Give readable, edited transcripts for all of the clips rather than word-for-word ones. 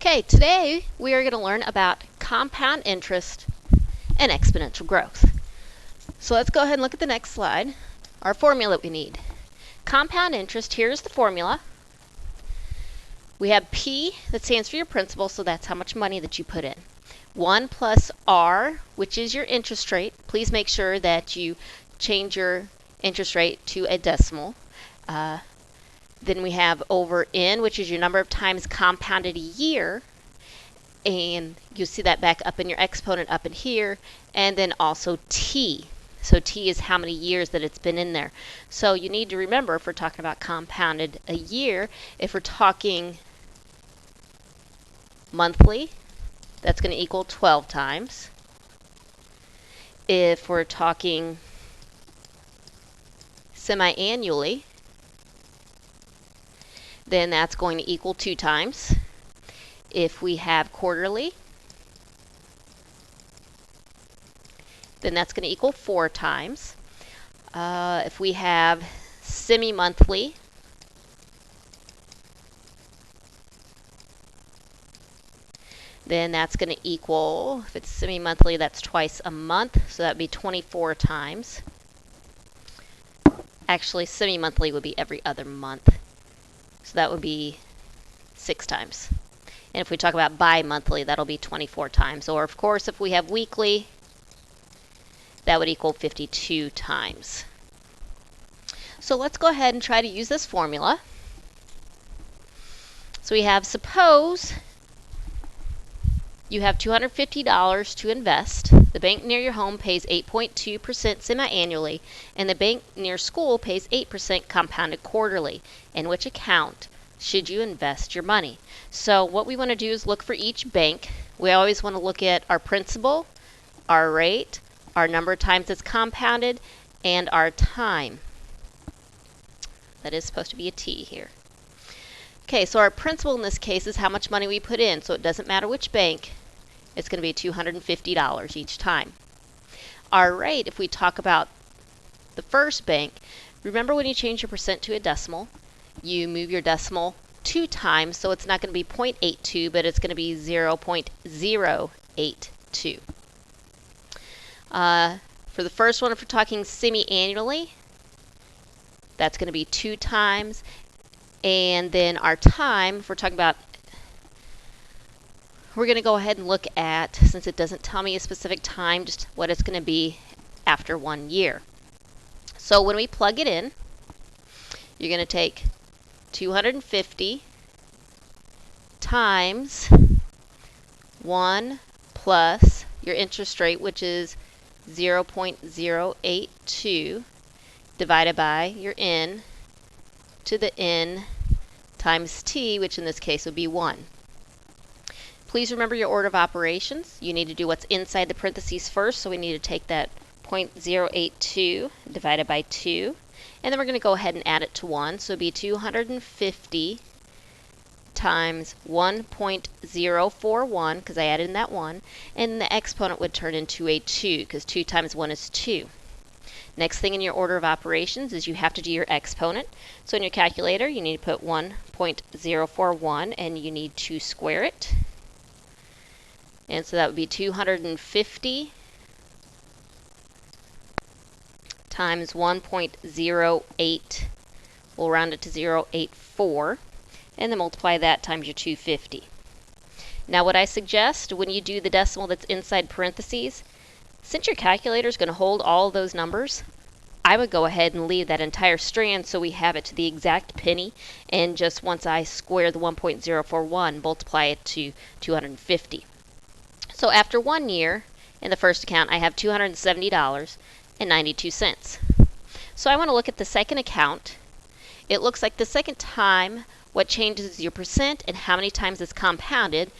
Okay, today we are going to learn about compound interest and exponential growth. So let's go ahead and look at the next slide. Our formula we need. Compound interest, here's the formula. We have P, that stands for your principal, so that's how much money that you put in. 1 plus R, which is your interest rate. Please make sure that you change your interest rate to a decimal. Then we have over N, which is your number of times compounded a year. And you'll see that back up in your exponent up in here. And then also T. So T is how many years that it's been in there. So you need to remember, if we're talking about compounded a year, if we're talking monthly, that's going to equal 12 times. If we're talking semi-annually, then that's going to equal 2 times. If we have quarterly, then that's going to equal 4 times. If we have semi-monthly, then that's going to equal, if it's semi-monthly, that's twice a month, so that would be 24 times. Actually, semi-monthly would be every other month. So that would be 6 times. And if we talk about bi-monthly, that'll be 24 times. Or of course, if we have weekly, that would equal 52 times. So let's go ahead and try to use this formula. So we have, suppose you have $250 to invest. The bank near your home pays 8.2% semi-annually, and the bank near school pays 8% compounded quarterly. In which account should you invest your money? So what we want to do is look for each bank. We always want to look at our principal, our rate, our number of times it's compounded, and our time. That is supposed to be a T here. Okay, so our principal in this case is how much money we put in, so it doesn't matter which bank. It's going to be $250 each time. Our rate, if we talk about the first bank, remember when you change your percent to a decimal, you move your decimal 2 times, so it's not going to be 0.82, but it's going to be 0.082. For the first one, if we're talking semi-annually, that's going to be 2 times. And then our time, if we're talking about, we're going to go ahead and look at, since it doesn't tell me a specific time, just what it's going to be after 1 year. So when we plug it in, you're going to take 250 times 1 plus your interest rate, which is 0.082, divided by your N to the N times T, which in this case would be 1. Please remember your order of operations. You need to do what's inside the parentheses first, so we need to take that 0.082 divided by 2, and then we're going to go ahead and add it to 1, so it would be 250 times 1.041, because I added in that 1, and the exponent would turn into a 2, because 2 times 1 is 2. Next thing in your order of operations is you have to do your exponent. So in your calculator, you need to put 1.041, and you need to square it. And so that would be 250 times 1.08, we'll round it to 0.84, and then multiply that times your 250. Now what I suggest when you do the decimal that's inside parentheses, since your calculator is going to hold all those numbers, I would go ahead and leave that entire strand so we have it to the exact penny, and just once I square the 1.041, multiply it to 250. So after 1 year, in the first account, I have $270.92. So I want to look at the second account. It looks like the second time, what changes is your percent and how many times it's compounded.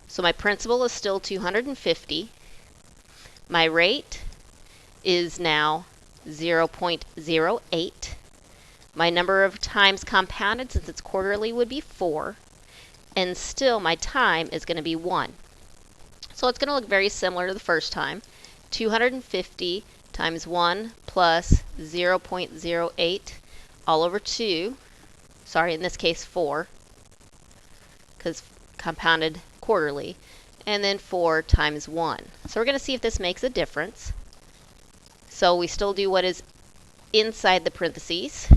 So my principal is still 250. My rate is now 0.08. My number of times compounded, since it's quarterly, would be 4. And still my time is going to be 1. So it's going to look very similar to the first time. 250 times 1 plus 0.08 all over 2. Sorry, in this case 4, because compounded quarterly, and then 4 times 1. So we're going to see if this makes a difference. So we still do what is inside the parentheses.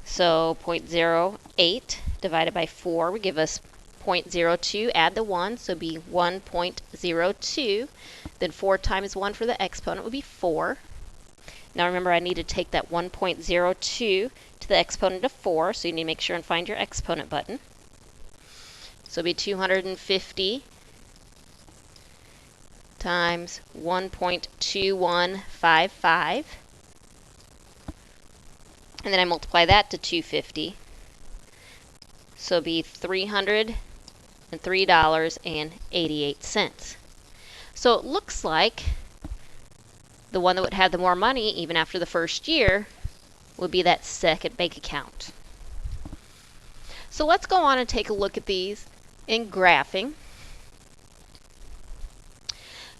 So 0.08 divided by 4 would give us 0.02. Add the 1, so be 1.02. Then 4 times 1 for the exponent would be 4. Now remember, I need to take that 1.02 to the exponent of 4, so you need to make sure and find your exponent button. So it'll be 250 times 1.2155. And then I multiply that to 250. So it'll be $303.88. So it looks like the one that would have the more money, even after the first year, would be that second bank account. So let's go on and take a look at these in graphing.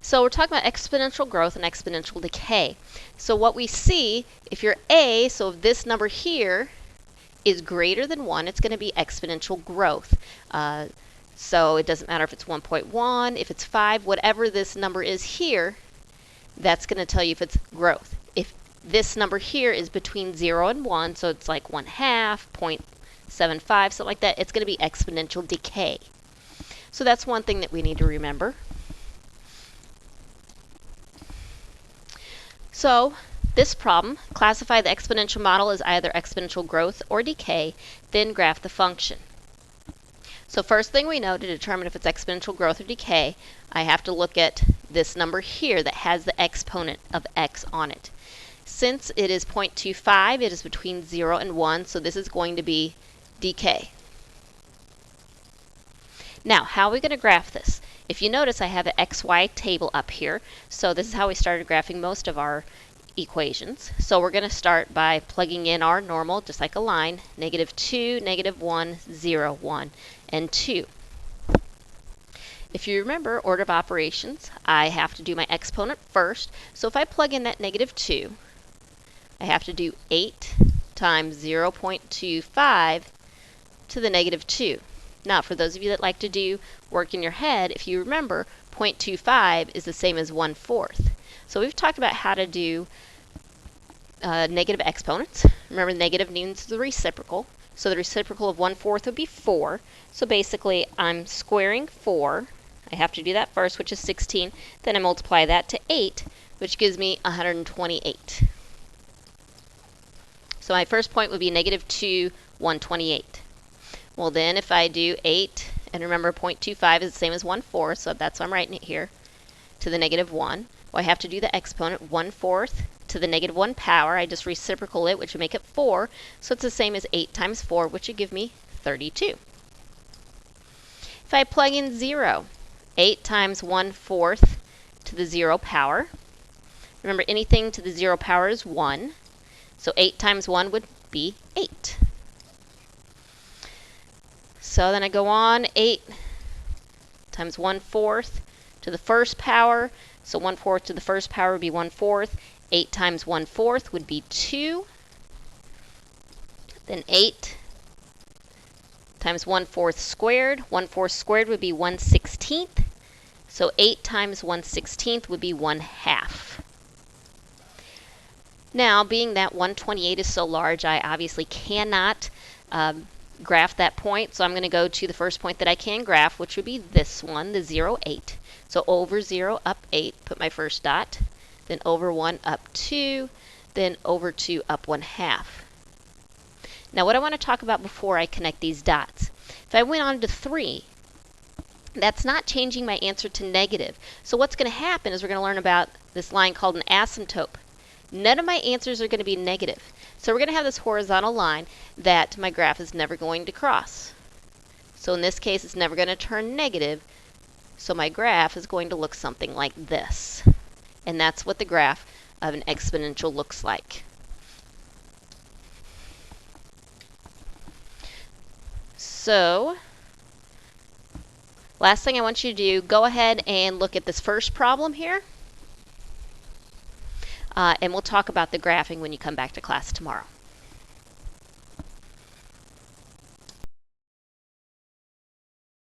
So we're talking about exponential growth and exponential decay. So what we see, if you're A, so if this number here is greater than 1, it's going to be exponential growth. So it doesn't matter if it's 1.1, if it's 5, whatever this number is here, that's going to tell you if it's growth. If this number here is between 0 and 1, so it's like 1/2, 0.75, something like that, it's going to be exponential decay. So that's one thing that we need to remember. So this problem, classify the exponential model as either exponential growth or decay, then graph the function. So first thing we know, to determine if it's exponential growth or decay, I have to look at this number here that has the exponent of x on it. Since it is 0.25, it is between 0 and 1, so this is going to be decay. Now, how are we going to graph this? If you notice, I have an XY table up here, so this is how we started graphing most of our equations. So we're going to start by plugging in our normal, just like a line, -2, -1, 0, 1, and 2. If you remember order of operations, I have to do my exponent first. So if I plug in that -2, I have to do 8 times 0.25 to the -2. Now, for those of you that like to do work in your head, if you remember, 0.25 is the same as 1/4. So we've talked about how to do negative exponents. Remember, negative means the reciprocal. So the reciprocal of 1/4 would be 4. So basically, I'm squaring 4. I have to do that first, which is 16. Then I multiply that to 8, which gives me 128. So my first point would be -2, 128. Well, then if I do 8, and remember 0.25 is the same as 1/4, so that's why I'm writing it here, to the -1. Well, I have to do the exponent 1/4 to the -1 power. I just reciprocal it, which would make it 4. So it's the same as 8 times 4, which would give me 32. If I plug in 0, 8 times 1/4 to the 0 power. Remember, anything to the 0 power is 1. So 8 times 1 would be 8. So then I go on, 8 times 1/4 to the first power. So 1/4 to the first power would be 1/4. 8 times 1/4 would be 2. Then 8 times 1/4 squared. 1/4 squared would be 1/16. So 8 times 1/16 would be 1/2. Now, being that 128 is so large, I obviously cannot graph that point. So I'm going to go to the first point that I can graph, which would be this one, the 0, 8. So over 0, up 8, put my first dot. Then over 1, up 2. Then over 2, up 1/2. Now what I want to talk about before I connect these dots. If I went on to 3, that's not changing my answer to negative. So what's going to happen is we're going to learn about this line called an asymptote. None of my answers are going to be negative. So we're going to have this horizontal line that my graph is never going to cross. So in this case, it's never going to turn negative. So my graph is going to look something like this. And that's what the graph of an exponential looks like. So last thing I want you to do, go ahead and look at this first problem here. And we'll talk about the graphing when you come back to class tomorrow.